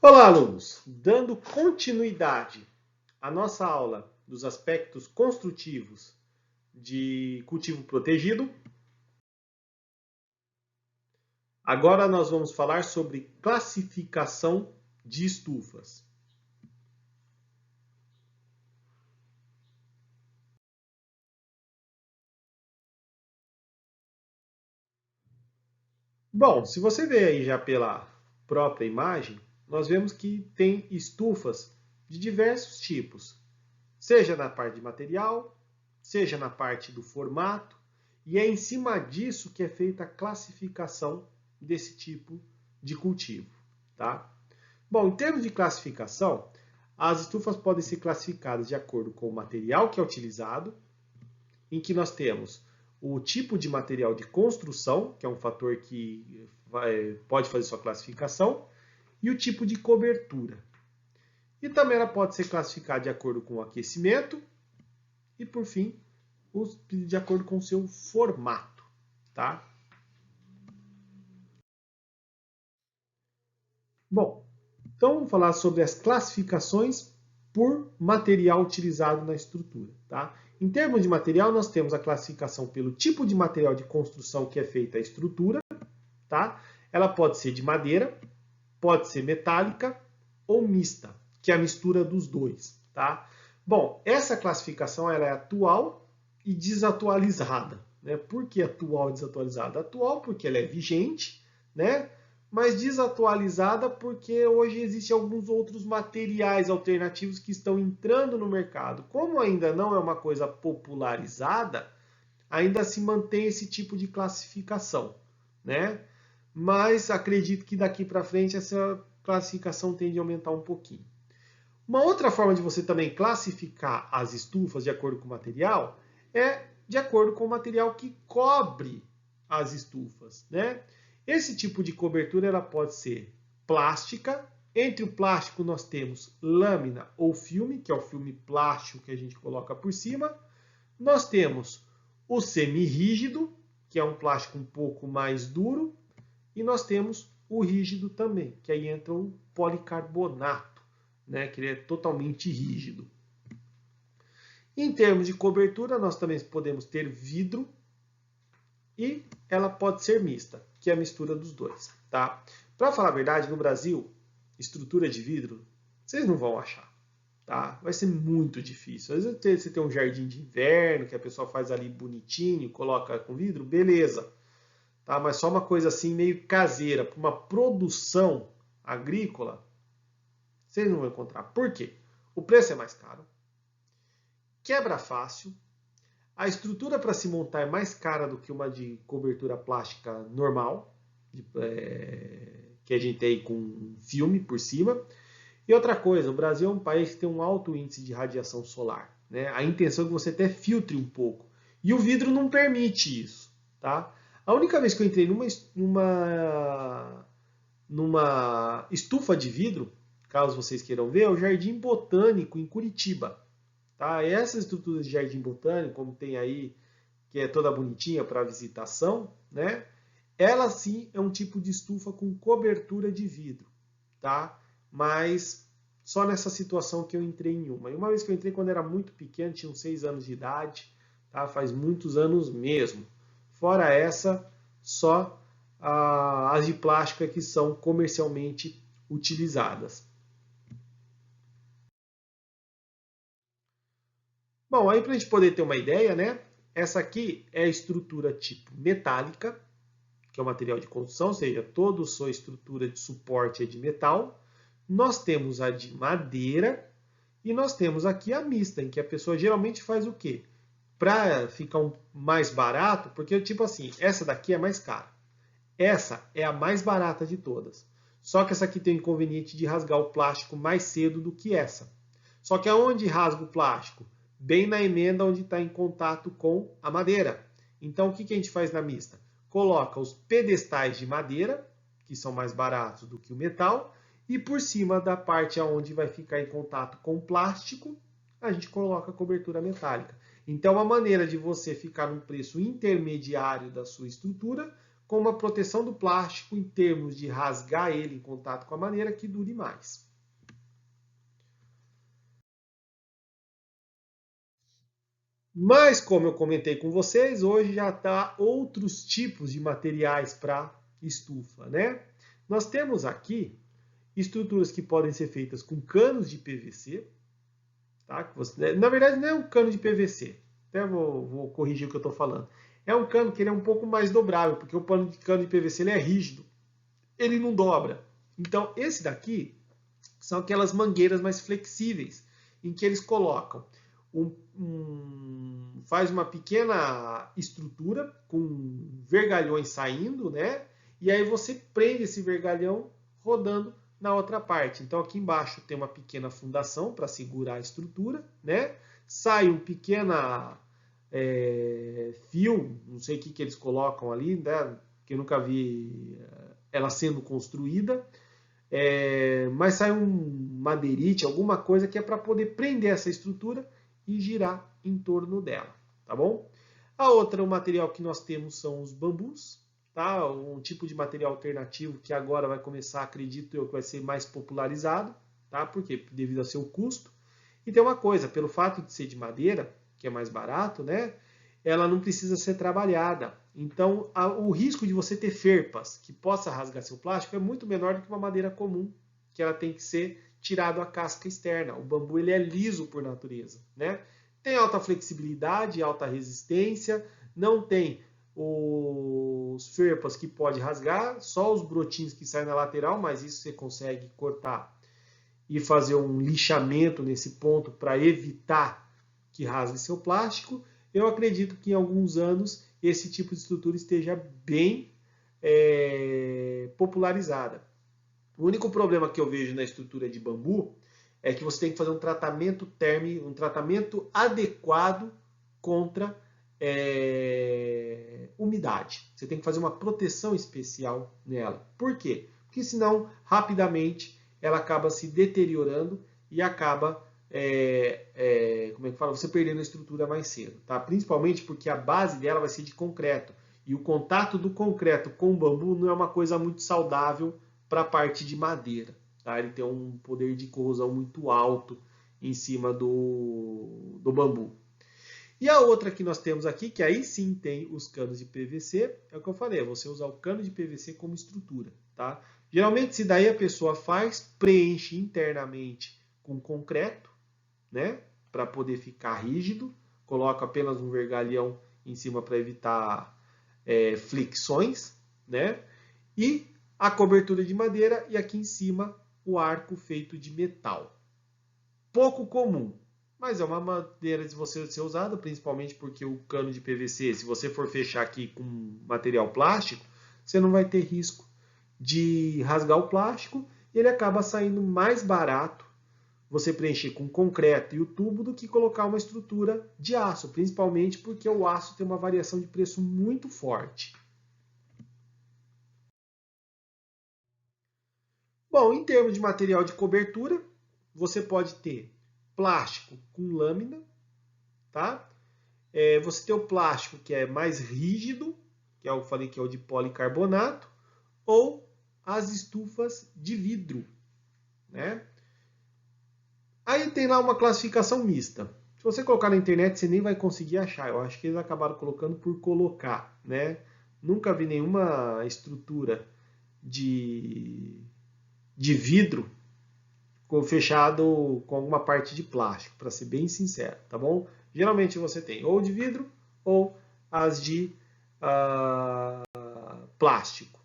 Olá, alunos! Dando continuidade à nossa aula dos aspectos construtivos de cultivo protegido, agora nós vamos falar sobre classificação de estufas. Bom, se você ver aí já pela própria imagem, nós vemos que tem estufas de diversos tipos, seja na parte de material, seja na parte do formato, e é em cima disso que é feita a classificação desse tipo de cultivo, tá? Bom, em termos de classificação, as estufas podem ser classificadas de acordo com o material que é utilizado, em que nós temos o tipo de material de construção, que é um fator que pode fazer sua classificação, e o tipo de cobertura. E também ela pode ser classificada de acordo com o aquecimento e, por fim, de acordo com o seu formato, tá? Bom, então vamos falar sobre as classificações por material utilizado na estrutura, tá? Em termos de material, nós temos a classificação pelo tipo de material de construção que é feita a estrutura, tá? Ela pode ser de madeira, pode ser metálica ou mista, que é a mistura dos dois, tá? Bom, essa classificação ela é atual e desatualizada, né? Por que atual e desatualizada? Atual porque ela é vigente, né? Mas desatualizada porque hoje existem alguns outros materiais alternativos que estão entrando no mercado. Como ainda não é uma coisa popularizada, ainda se mantém esse tipo de classificação, né? Mas acredito que daqui para frente essa classificação tende a aumentar um pouquinho. Uma outra forma de você também classificar as estufas de acordo com o material é de acordo com o material que cobre as estufas, né? Esse tipo de cobertura ela pode ser plástica. Entre o plástico nós temos lâmina ou filme, que é o filme plástico que a gente coloca por cima. Nós temos o semi-rígido, que é um plástico um pouco mais duro, e nós temos o rígido também, que aí entra o policarbonato, né, que ele é totalmente rígido. Em termos de cobertura, nós também podemos ter vidro e ela pode ser mista, que é a mistura dos dois, tá? Para falar a verdade, no Brasil, estrutura de vidro, vocês não vão achar, tá? Vai ser muito difícil. Às vezes você tem um jardim de inverno que a pessoa faz ali bonitinho, coloca com vidro, beleza, tá? Mas só uma coisa assim meio caseira, para uma produção agrícola, vocês não vão encontrar. Por quê? O preço é mais caro, quebra fácil, a estrutura para se montar é mais cara do que uma de cobertura plástica normal, que a gente tem com filme por cima. E outra coisa, o Brasil é um país que tem um alto índice de radiação solar, né? A intenção é que você até filtre um pouco. E o vidro não permite isso, tá? A única vez que eu entrei numa estufa de vidro, caso vocês queiram ver, é o Jardim Botânico em Curitiba. Tá? E essas estruturas de jardim botânico, como tem aí, que é toda bonitinha para visitação, né? Ela sim é um tipo de estufa com cobertura de vidro, tá? Mas só nessa situação que eu entrei em uma. E uma vez que eu entrei quando era muito pequeno, tinha uns 6 anos de idade, tá? Faz muitos anos mesmo. Fora essa, só as de plástica que são comercialmente utilizadas. Bom, aí para a gente poder ter uma ideia, né? Essa aqui é a estrutura tipo metálica, que é o material de construção, ou seja, toda a sua estrutura de suporte é de metal. Nós temos a de madeira e nós temos aqui a mista, em que a pessoa geralmente faz o quê? Para ficar mais barato, porque tipo assim, essa daqui é mais cara. Essa é a mais barata de todas. Só que essa aqui tem o inconveniente de rasgar o plástico mais cedo do que essa. Só que aonde rasga o plástico? Bem na emenda onde está em contato com a madeira. Então o que a gente faz na mista? Coloca os pedestais de madeira, que são mais baratos do que o metal, e por cima da parte onde vai ficar em contato com o plástico, a gente coloca a cobertura metálica. Então, a maneira de você ficar num preço intermediário da sua estrutura com uma proteção do plástico em termos de rasgar ele em contato com a madeira que dure mais. Mas, como eu comentei com vocês, hoje já está outros tipos de materiais para estufa, né? Nós temos aqui estruturas que podem ser feitas com canos de PVC, tá? Na verdade, não é um cano de PVC, até vou corrigir o que eu estou falando. É um cano que ele é um pouco mais dobrável, porque o cano de PVC ele é rígido, ele não dobra. Então, esse daqui são aquelas mangueiras mais flexíveis, em que eles colocam faz uma pequena estrutura com vergalhões saindo, né? E aí você prende esse vergalhão rodando na outra parte. Então aqui embaixo tem uma pequena fundação para segurar a estrutura, né? Sai um pequeno fio, não sei o que eles colocam ali, né? Que eu nunca vi ela sendo construída. Mas sai um madeirite, alguma coisa que é para poder prender essa estrutura e girar em torno dela, tá bom? A outra, o material que nós temos são os bambus, tá? Um tipo de material alternativo que agora vai começar, acredito eu, que vai ser mais popularizado, tá? Porque devido ao seu custo. E tem uma coisa, pelo fato de ser de madeira, que é mais barato, né? Ela não precisa ser trabalhada. Então, o risco de você ter ferpas que possa rasgar seu plástico é muito menor do que uma madeira comum, que ela tem que ser tirado a casca externa. O bambu ele é liso por natureza, né? Tem alta flexibilidade, alta resistência, não tem os ferpas que pode rasgar, só os brotinhos que saem na lateral, mas isso você consegue cortar e fazer um lixamento nesse ponto para evitar que rasgue seu plástico. Eu acredito que em alguns anos esse tipo de estrutura esteja bem popularizada. O único problema que eu vejo na estrutura de bambu é que você tem que fazer um tratamento térmico, um tratamento adequado contra umidade. Você tem que fazer uma proteção especial nela. Por quê? Porque senão, rapidamente, ela acaba se deteriorando e acaba como é que fala? Você perdendo a estrutura mais cedo, tá? Principalmente porque a base dela vai ser de concreto. E o contato do concreto com o bambu não é uma coisa muito saudável para a parte de madeira, tá? Ele tem um poder de corrosão muito alto em cima do bambu. E a outra que nós temos aqui, que aí sim tem os canos de PVC, é o que eu falei, é você usar o cano de PVC como estrutura, tá? Geralmente, se daí a pessoa preenche internamente com concreto, né? Para poder ficar rígido, coloca apenas um vergalhão em cima para evitar fricções, né? E a cobertura de madeira e aqui em cima o arco feito de metal. Pouco comum, mas é uma maneira de você ser usada, principalmente porque o cano de PVC, se você for fechar aqui com material plástico, você não vai ter risco de rasgar o plástico e ele acaba saindo mais barato você preencher com concreto e o tubo do que colocar uma estrutura de aço, principalmente porque o aço tem uma variação de preço muito forte. Bom, em termos de material de cobertura, você pode ter plástico com lâmina, tá? Você tem o plástico que é mais rígido, que é o que eu falei que é o de policarbonato, ou as estufas de vidro, né? Aí tem lá uma classificação mista. Se você colocar na internet, você nem vai conseguir achar. Eu acho que eles acabaram colocando por colocar, né? Nunca vi nenhuma estrutura de vidro fechado com alguma parte de plástico, para ser bem sincero, tá bom? Geralmente você tem ou de vidro ou as de plástico.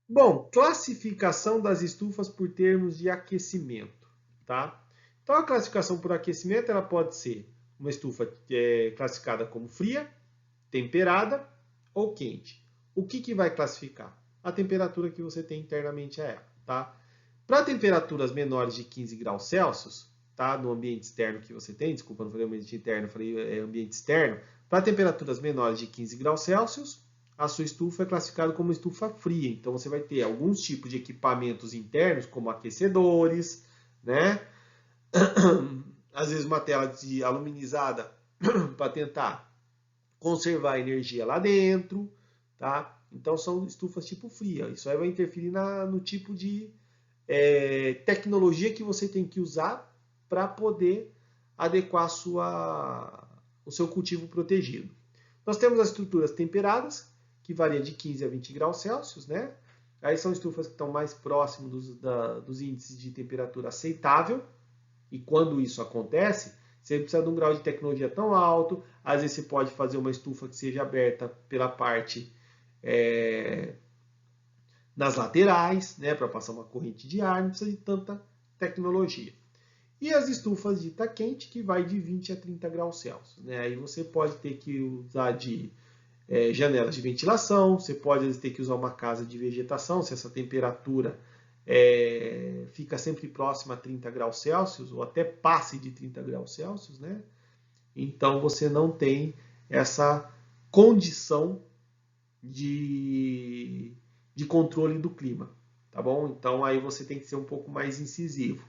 Bom, classificação das estufas por termos de aquecimento, tá? Então a classificação por aquecimento ela pode ser uma estufa classificada como fria, temperada ou quente. O que vai classificar? A temperatura que você tem internamente a ela, tá? Para temperaturas menores de 15 graus Celsius, tá? No ambiente externo que você tem, desculpa, não falei ambiente interno, falei ambiente externo. Para temperaturas menores de 15 graus Celsius, a sua estufa é classificada como estufa fria. Então você vai ter alguns tipos de equipamentos internos, como aquecedores, né? às vezes uma tela de aluminizada para tentar conservar a energia lá dentro, tá? Então são estufas tipo fria. Isso aí vai interferir no tipo de tecnologia que você tem que usar para poder adequar o seu cultivo protegido. Nós temos as estruturas temperadas, que varia de 15 a 20 graus Celsius, né? Aí são estufas que estão mais próximos dos índices de temperatura aceitável. E quando isso acontece, você precisa de um grau de tecnologia tão alto. Às vezes você pode fazer uma estufa que seja aberta pela parte nas laterais, né, para passar uma corrente de ar, não precisa de tanta tecnologia. E as estufas de Ita quente, que vai de 20 a 30 graus Celsius. Né? Aí você pode ter que usar de janelas de ventilação, você pode às vezes ter que usar uma casa de vegetação, se essa temperatura fica sempre próxima a 30 graus Celsius, ou até passe de 30 graus Celsius, né? Então você não tem essa condição de controle do clima, tá bom? Então aí você tem que ser um pouco mais incisivo.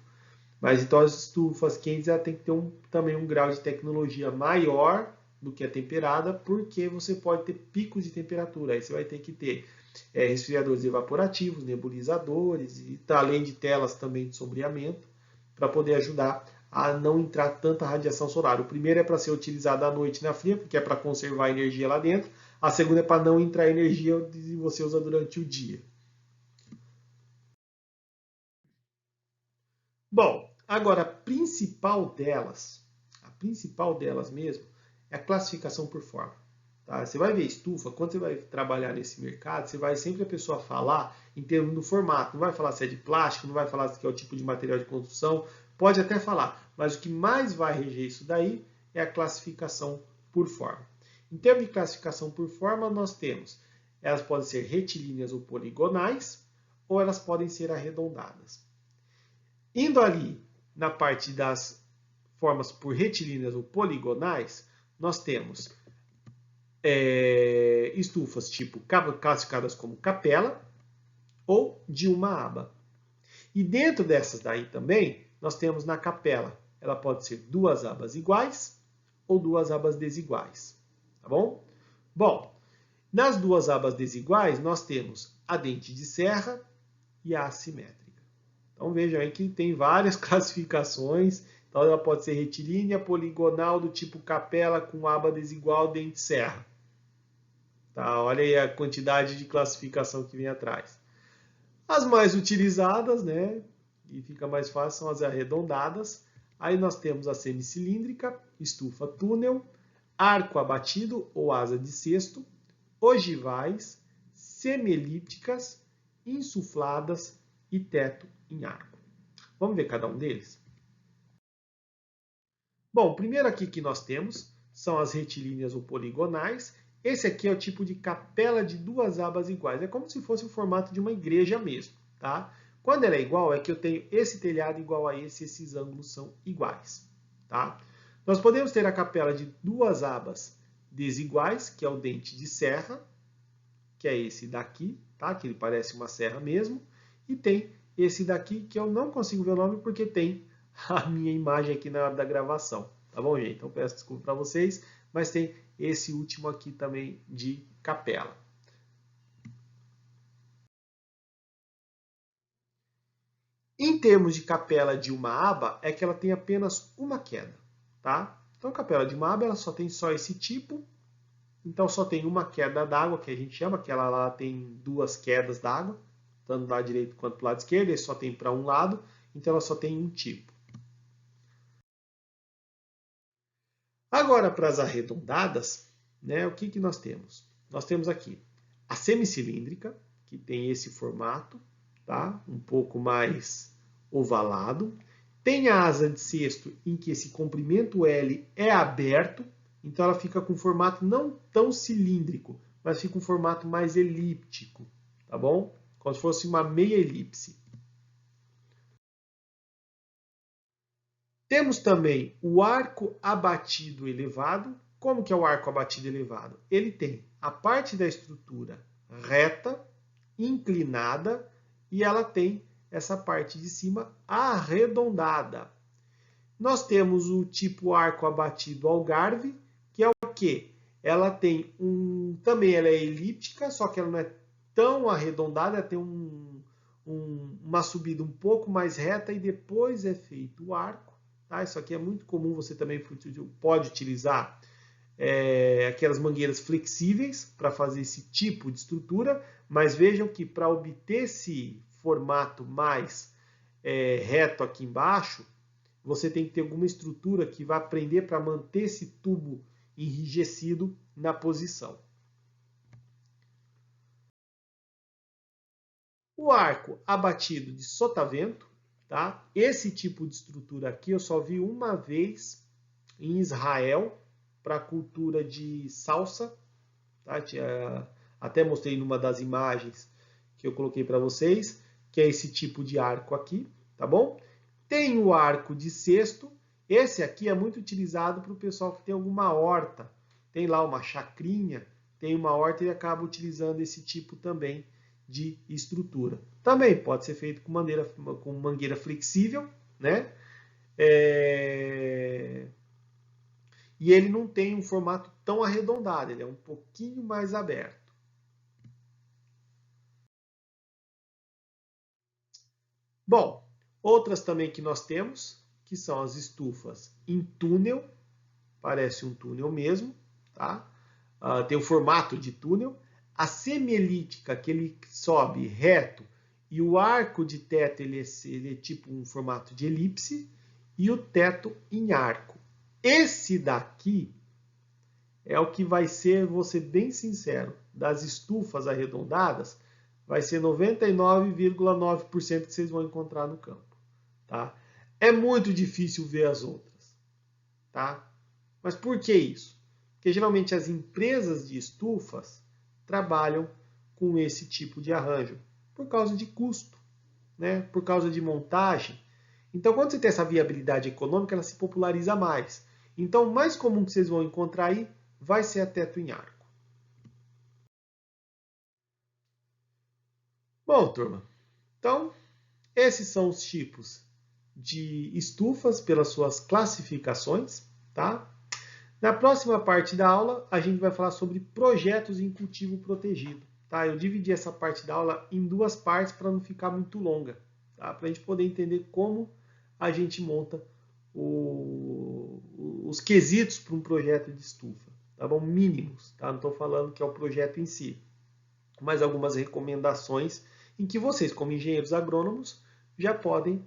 Mas então as estufas quentes ela tem que ter também um grau de tecnologia maior do que a temperada, porque você pode ter picos de temperatura. Aí você vai ter que ter resfriadores evaporativos, nebulizadores, e além de telas também de sombreamento, para poder ajudar a não entrar tanta radiação solar. O primeiro é para ser utilizado à noite na fria, porque é para conservar a energia lá dentro. A segunda é para não entrar energia e você usa durante o dia. Bom, agora a principal delas mesmo, é a classificação por forma. Tá? Você vai ver estufa, quando você vai trabalhar nesse mercado, você vai sempre a pessoa falar em termos do formato. Não vai falar se é de plástico, não vai falar se é o tipo de material de construção, pode até falar, mas o que mais vai reger isso daí é a classificação por forma. Em termos de classificação por forma, nós temos, elas podem ser retilíneas ou poligonais, ou elas podem ser arredondadas. Indo ali na parte das formas por retilíneas ou poligonais, nós temos estufas tipo classificadas como capela ou de uma aba. E dentro dessas daí também, nós temos na capela, ela pode ser duas abas iguais ou duas abas desiguais, tá bom? Bom, nas duas abas desiguais, nós temos a dente de serra e a assimétrica. Então vejam aí que tem várias classificações. Então ela pode ser retilínea, poligonal, do tipo capela, com aba desigual, dente serra. Tá? Olha aí a quantidade de classificação que vem atrás. As mais utilizadas, né, e fica mais fácil, são as arredondadas. Aí nós temos a semicilíndrica, estufa túnel, arco abatido ou asa de cesto, ogivais, semielípticas, insufladas e teto em arco. Vamos ver cada um deles? Bom, o primeiro aqui que nós temos são as retilíneas ou poligonais. Esse aqui é o tipo de capela de duas abas iguais. É como se fosse o formato de uma igreja mesmo, tá? Quando ela é igual, é que eu tenho esse telhado igual a esse, esses ângulos são iguais, tá? Nós podemos ter a capela de duas abas desiguais, que é o dente de serra, que é esse daqui, tá? Que ele parece uma serra mesmo. E tem esse daqui, que eu não consigo ver o nome porque tem a minha imagem aqui na hora da gravação. Tá bom, gente? Então peço desculpa para vocês, mas tem esse último aqui também de capela. Em termos de capela de uma aba, é que ela tem apenas uma queda, tá? Então, a capela de uma aba, ela só tem só esse tipo. Então, só tem uma queda d'água, que a gente chama, que ela lá tem duas quedas d'água, tanto do lado direito quanto do lado esquerdo, e só tem para um lado, então ela só tem um tipo. Agora, para as arredondadas, né, o que nós temos? Nós temos aqui a semicilíndrica, que tem esse formato, tá? Um pouco mais ovalado. Tem a asa de cesto, em que esse comprimento L é aberto, então ela fica com um formato não tão cilíndrico, mas fica um formato mais elíptico, tá bom? Como se fosse uma meia elipse. Temos também o arco abatido elevado. Como que é o arco abatido elevado? Ele tem a parte da estrutura reta, inclinada, e ela tem essa parte de cima arredondada. Nós temos o tipo arco abatido Algarve, que é o quê? Ela tem também ela é elíptica, só que ela não é tão arredondada, ela tem uma subida um pouco mais reta e depois é feito o arco. Tá? Isso aqui é muito comum, você também pode utilizar aquelas mangueiras flexíveis para fazer esse tipo de estrutura, mas vejam que para obter esse formato mais reto aqui embaixo, você tem que ter alguma estrutura que vai prender para manter esse tubo enrijecido na posição. O arco abatido de sotavento, tá? Esse tipo de estrutura aqui eu só vi uma vez em Israel para a cultura de salsa, tá? Até mostrei numa das imagens que eu coloquei para vocês, que é esse tipo de arco aqui, tá bom? Tem o arco de cesto. Esse aqui é muito utilizado para o pessoal que tem alguma horta. Tem lá uma chacrinha, tem uma horta e acaba utilizando esse tipo também de estrutura. Também pode ser feito com mangueira flexível, né? E ele não tem um formato tão arredondado, ele é um pouquinho mais aberto. Bom, outras também que nós temos, que são as estufas em túnel, parece um túnel mesmo, tá? Tem o formato de túnel. A semielíptica, que ele sobe reto, e o arco de teto ele é tipo um formato de elipse, e o teto em arco. Esse daqui é o que vai ser, vou ser bem sincero, das estufas arredondadas, vai ser 99,9% que vocês vão encontrar no campo. Tá? É muito difícil ver as outras. Tá? Mas por que isso? Porque geralmente as empresas de estufas trabalham com esse tipo de arranjo por causa de custo, né? Por causa de montagem. Então, quando você tem essa viabilidade econômica, ela se populariza mais. Então, o mais comum que vocês vão encontrar aí vai ser a teto em arco. Bom, turma, então esses são os tipos de estufas pelas suas classificações, tá? Na próxima parte da aula, a gente vai falar sobre projetos em cultivo protegido. Tá? Eu dividi essa parte da aula em duas partes para não ficar muito longa, tá? Para a gente poder entender como a gente monta os quesitos para um projeto de estufa, tá bom? Mínimos, tá? Não estou falando que é o projeto em si, mas algumas recomendações em que vocês, como engenheiros agrônomos, já podem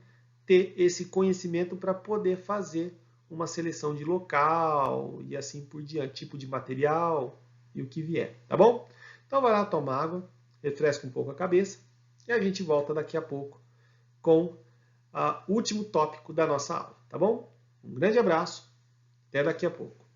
ter esse conhecimento para poder fazer uma seleção de local e assim por diante, tipo de material e o que vier, tá bom? Então vai lá, toma água, refresca um pouco a cabeça e a gente volta daqui a pouco com o último tópico da nossa aula, tá bom? Um grande abraço, até daqui a pouco.